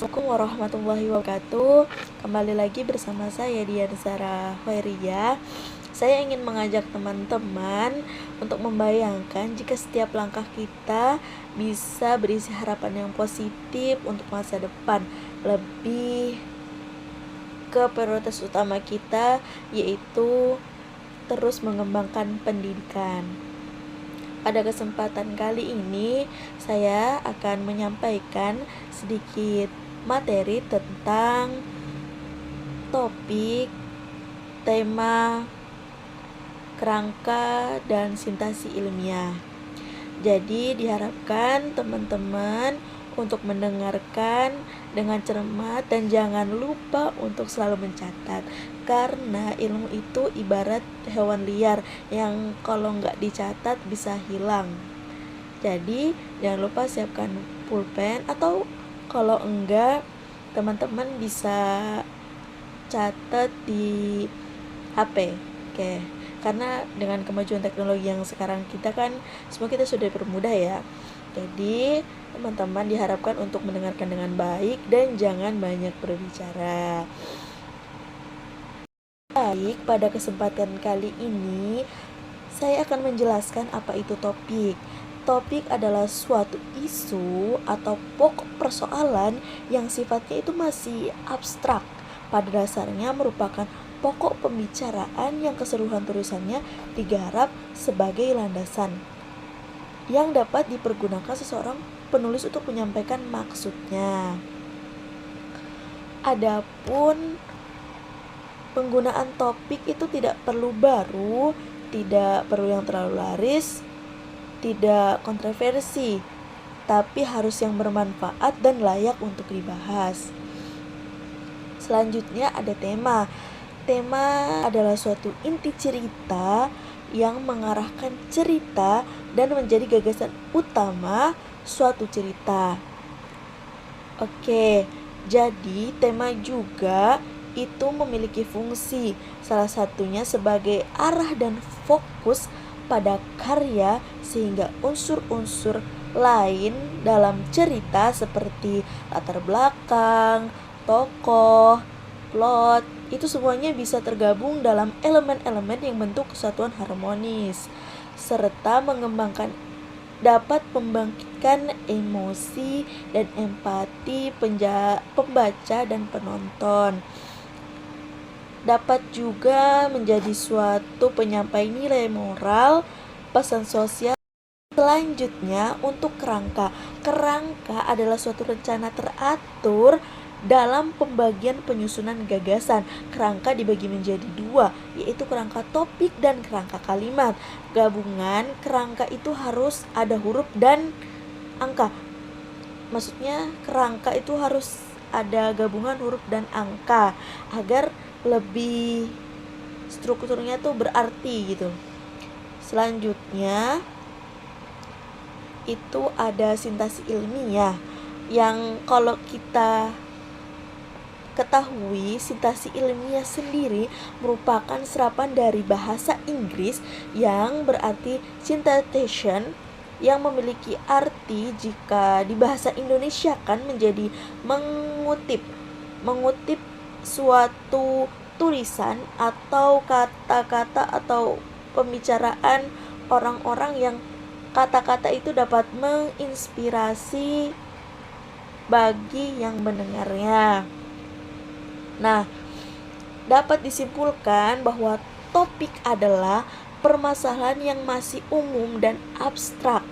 Assalamualaikum warahmatullahi wabarakatuh. Kembali lagi bersama saya Dian Zara Khairia. Saya ingin mengajak teman-teman untuk membayangkan jika setiap langkah kita bisa berisi harapan yang positif untuk masa depan. Lebih ke prioritas utama kita, yaitu terus mengembangkan pendidikan. Pada kesempatan kali ini, saya akan menyampaikan sedikit materi tentang topik, tema, kerangka, dan sintasi ilmiah. Jadi diharapkan teman-teman untuk mendengarkan dengan cermat dan jangan lupa untuk selalu mencatat, karena ilmu itu ibarat hewan liar yang kalau nggak dicatat bisa hilang. Jadi jangan lupa siapkan pulpen, atau kalau enggak teman-teman bisa catat di HP. Oke, karena dengan kemajuan teknologi yang sekarang semua kita sudah dipermudah ya. Jadi teman-teman diharapkan untuk mendengarkan dengan baik dan jangan banyak berbicara. Baik, pada kesempatan kali ini saya akan menjelaskan apa itu topik. Topik adalah suatu isu atau pokok persoalan yang sifatnya itu masih abstrak. Pada dasarnya merupakan pokok pembicaraan yang keseluruhan tulisannya digarap sebagai landasan yang dapat dipergunakan seseorang penulis untuk menyampaikan maksudnya. Adapun penggunaan topik itu tidak perlu baru, tidak perlu yang terlalu laris, tidak kontroversi, tapi harus yang bermanfaat dan layak untuk dibahas. Selanjutnya ada tema. Tema adalah suatu inti cerita yang mengarahkan cerita dan menjadi gagasan utama suatu cerita. Oke, jadi tema juga itu memiliki fungsi, salah satunya sebagai arah dan fokus pada karya, sehingga unsur-unsur lain dalam cerita seperti latar belakang, tokoh, plot, itu semuanya bisa tergabung dalam elemen-elemen yang bentuk kesatuan harmonis, serta dapat membangkitkan emosi dan empati pembaca dan penonton. Dapat juga menjadi suatu penyampai nilai moral, pesan sosial. Selanjutnya untuk kerangka. Kerangka adalah suatu rencana teratur dalam pembagian penyusunan gagasan. Kerangka dibagi menjadi dua, yaitu kerangka topik dan kerangka kalimat. Gabungan kerangka itu harus ada huruf dan angka. Maksudnya kerangka itu harus ada gabungan huruf dan angka agar lebih strukturnya tuh berarti gitu. Selanjutnya itu ada sintasi ilmiah, yang kalau kita ketahui, sintasi ilmiah sendiri merupakan serapan dari bahasa Inggris yang berarti synthetation, yang memiliki arti jika di bahasa Indonesia kan menjadi mengutip suatu tulisan atau kata-kata atau pembicaraan orang-orang yang kata-kata itu dapat menginspirasi bagi yang mendengarnya. Nah, dapat disimpulkan bahwa topik adalah permasalahan yang masih umum dan abstrak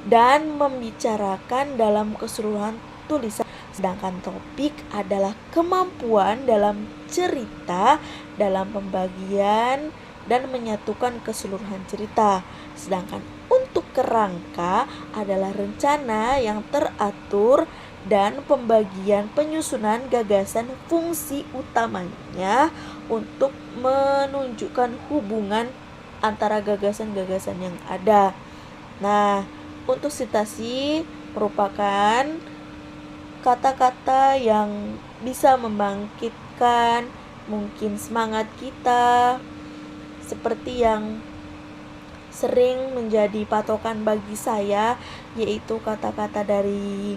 dan membicarakan dalam keseluruhan tulisan. Sedangkan topik adalah kemampuan dalam cerita, dalam pembagian dan menyatukan keseluruhan cerita. Sedangkan untuk kerangka adalah rencana yang teratur dan pembagian penyusunan gagasan, fungsi utamanya untuk menunjukkan hubungan antara gagasan-gagasan yang ada. Nah, untuk sintasi merupakan kata-kata yang bisa membangkitkan mungkin semangat kita, seperti yang sering menjadi patokan bagi saya, yaitu kata-kata dari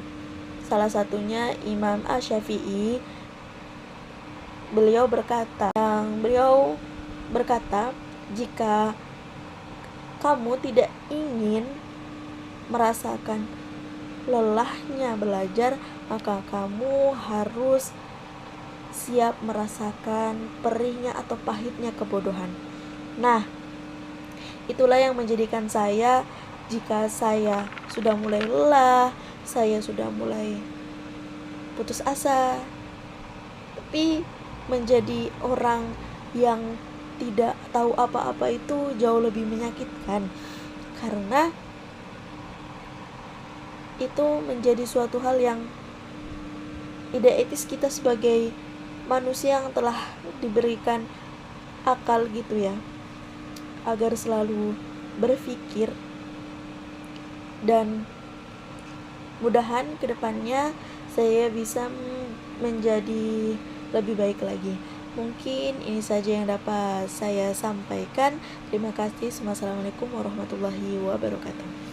Salah satunya Imam Asy-Syafi'i. Beliau berkata, jika kamu tidak ingin merasakan lelahnya belajar, maka kamu harus siap merasakan perihnya atau pahitnya kebodohan. Nah, itulah yang menjadikan saya, jika saya sudah mulai lelah, saya sudah mulai putus asa, tapi menjadi orang yang tidak tahu apa-apa itu jauh lebih menyakitkan, karena itu menjadi suatu hal yang tidak etis kita sebagai manusia yang telah diberikan akal gitu ya, agar selalu berpikir. Dan mudahan kedepannya saya bisa menjadi lebih baik lagi. Mungkin ini saja yang dapat saya sampaikan. Terima kasih. Wassalamualaikum warahmatullahi wabarakatuh.